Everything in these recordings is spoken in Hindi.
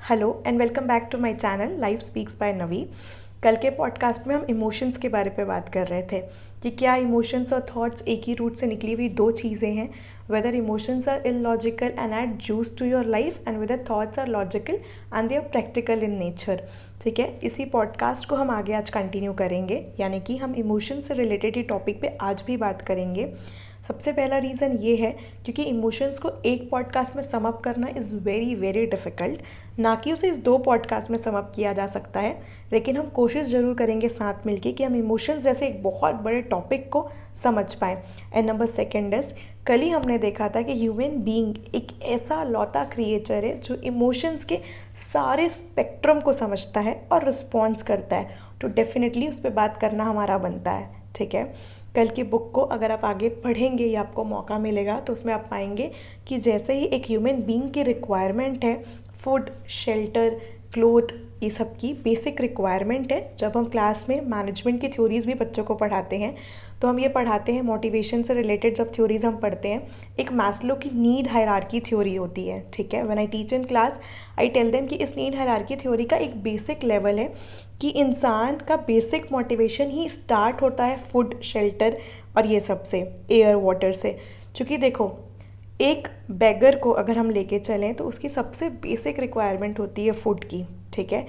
Hello and welcome back to my channel life speaks by Navi. कल के पॉडकास्ट में हम इमोशंस के बारे पे बात कर रहे थे कि क्या इमोशंस और थॉट्स एक ही रूट से निकली हुई दो चीज़ें हैं। Whether emotions are illogical and add juice to your life and whether thoughts are logical and they are practical in nature. ठीक है, इसी पॉडकास्ट को हम आगे आज कंटिन्यू करेंगे, यानी कि हम इमोशन से रिलेटेड ही टॉपिक पे आज भी बात करेंगे। सबसे पहला रीज़न ये है क्योंकि इमोशंस को एक पॉडकास्ट में सम अप करना इज़ वेरी वेरी डिफ़िकल्ट। ना कि उसे इस दो पॉडकास्ट में सम अप किया जा सकता है, लेकिन हम कोशिश ज़रूर करेंगे साथ मिलके कि हम इमोशंस जैसे एक बहुत बड़े टॉपिक को समझ पाएँ। एंड नंबर सेकेंड इज़, कल ही हमने देखा था कि ह्यूमन बीइंग एक ऐसा लौता क्रिएचर है जो इमोशंस के सारे स्पेक्ट्रम को समझता है और रिस्पॉन्स करता है। तो डेफिनेटली उस पर बात करना हमारा बनता है। ठीक है, कल की बुक को अगर आप आगे पढ़ेंगे या आपको मौका मिलेगा तो उसमें आप पाएंगे कि जैसे ही एक ह्यूमन बीइंग की रिक्वायरमेंट है, फूड, शेल्टर, क्लोथ, ये सब की बेसिक रिक्वायरमेंट है। जब हम क्लास में मैनेजमेंट की थ्योरीज़ भी बच्चों को पढ़ाते हैं तो हम ये पढ़ाते हैं, मोटिवेशन से रिलेटेड जब थ्योरीज़ हम पढ़ते हैं, एक मैस्लो की नीड हायरार्की थ्योरी होती है। ठीक है, when I teach in class I tell them कि इस नीड हायरार्की थ्योरी का एक बेसिक लेवल है कि इंसान का बेसिक मोटिवेशन ही स्टार्ट होता है फूड, शेल्टर और ये सब से, एयर, वाटर से। क्योंकि देखो, एक बेगर को अगर हम लेके चलें तो उसकी सबसे बेसिक रिक्वायरमेंट होती है फूड की। ठीक है,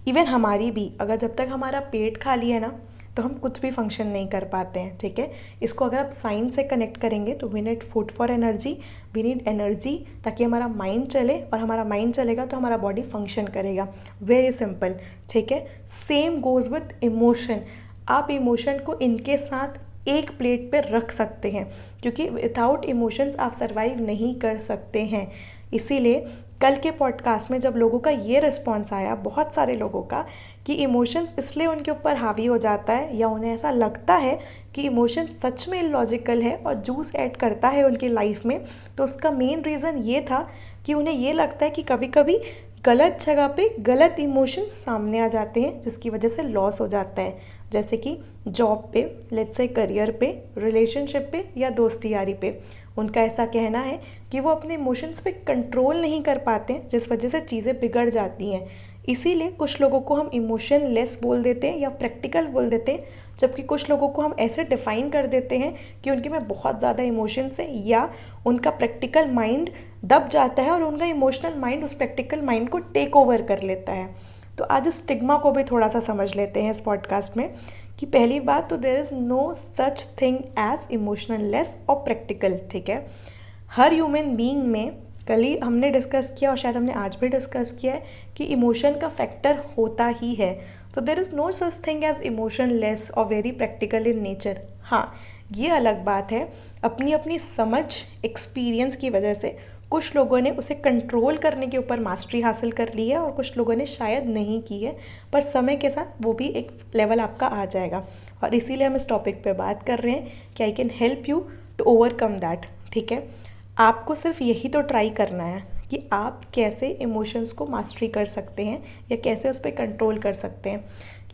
इवन हमारी भी, अगर जब तक हमारा पेट खाली है ना तो हम कुछ भी फंक्शन नहीं कर पाते हैं। ठीक है, इसको अगर आप साइंस से कनेक्ट करेंगे तो we need food for energy, we need energy ताकि हमारा माइंड चले, और हमारा माइंड चलेगा तो हमारा बॉडी फंक्शन करेगा। Very simple. ठीक है, सेम गोज़ विद इमोशन। आप इमोशन को इनके साथ एक प्लेट पे रख सकते हैं क्योंकि विदाउट इमोशंस आप सर्वाइव नहीं कर सकते हैं। इसीलिए कल के पॉडकास्ट में जब लोगों का ये रिस्पॉन्स आया, बहुत सारे लोगों का, कि इमोशंस इसलिए उनके ऊपर हावी हो जाता है या उन्हें ऐसा लगता है कि इमोशन सच में इलॉजिकल है और जूस ऐड करता है उनकी लाइफ में, तो उसका मेन रीज़न ये था कि उन्हें ये लगता है कि कभी कभी गलत जगह पे गलत इमोशंस सामने आ जाते हैं जिसकी वजह से लॉस हो जाता है। जैसे कि जॉब पे, लेट्स से करियर पे, रिलेशनशिप पे या दोस्ती यारी पे। उनका ऐसा कहना है कि वो अपने इमोशंस पे कंट्रोल नहीं कर पाते हैं जिस वजह से चीज़ें बिगड़ जाती हैं। इसीलिए कुछ लोगों को हम इमोशन लेस बोल देते हैं या प्रैक्टिकल बोल देते हैं, जबकि कुछ लोगों को हम ऐसे डिफ़ाइन कर देते हैं कि उनके में बहुत ज़्यादा इमोशंस है या उनका प्रैक्टिकल माइंड दब जाता है और उनका इमोशनल माइंड उस प्रैक्टिकल माइंड को टेक ओवर कर लेता है। तो आज स्टिग्मा को भी थोड़ा सा समझ लेते हैं इस पॉडकास्ट में कि पहली बात तो there is no such thing as emotional less और प्रैक्टिकल। ठीक है, हर ह्यूमन बीइंग में, कल ही हमने डिस्कस किया और शायद हमने आज भी डिस्कस किया है कि इमोशन का फैक्टर होता ही है। तो there is no such thing as emotion less और वेरी प्रैक्टिकल इन नेचर। हाँ, ये अलग बात है, अपनी अपनी समझ, एक्सपीरियंस की वजह से कुछ लोगों ने उसे कंट्रोल करने के ऊपर मास्टरी हासिल कर ली है और कुछ लोगों ने शायद नहीं की है, पर समय के साथ वो भी एक लेवल आपका आ जाएगा। और इसीलिए हम इस टॉपिक पे बात कर रहे हैं कि I can help you to overcome that. ठीक है, आपको सिर्फ यही तो ट्राई करना है कि आप कैसे इमोशंस को मास्टरी कर सकते हैं या कैसे उस पर कंट्रोल कर सकते हैं।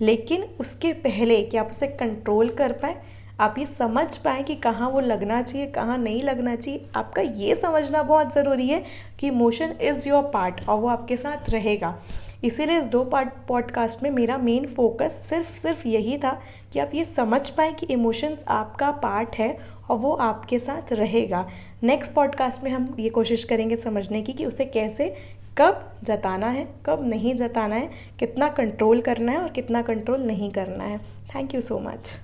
लेकिन उसके पहले कि आप उसे कंट्रोल कर पाएँ, आप ये समझ पाएँ कि कहाँ वो लगना चाहिए, कहाँ नहीं लगना चाहिए, आपका ये समझना बहुत ज़रूरी है कि इमोशन इज़ योर पार्ट और वो आपके साथ रहेगा। इसीलिए इस दो पार्ट पॉडकास्ट में मेरा मेन फोकस सिर्फ यही था कि आप ये समझ पाएँ कि इमोशंस आपका पार्ट है और वो आपके साथ रहेगा। नेक्स्ट पॉडकास्ट में हम ये कोशिश करेंगे समझने की कि उसे कैसे, कब जताना है, कब नहीं जताना है, कितना कंट्रोल करना है और कितना कंट्रोल नहीं करना है। Thank you so much.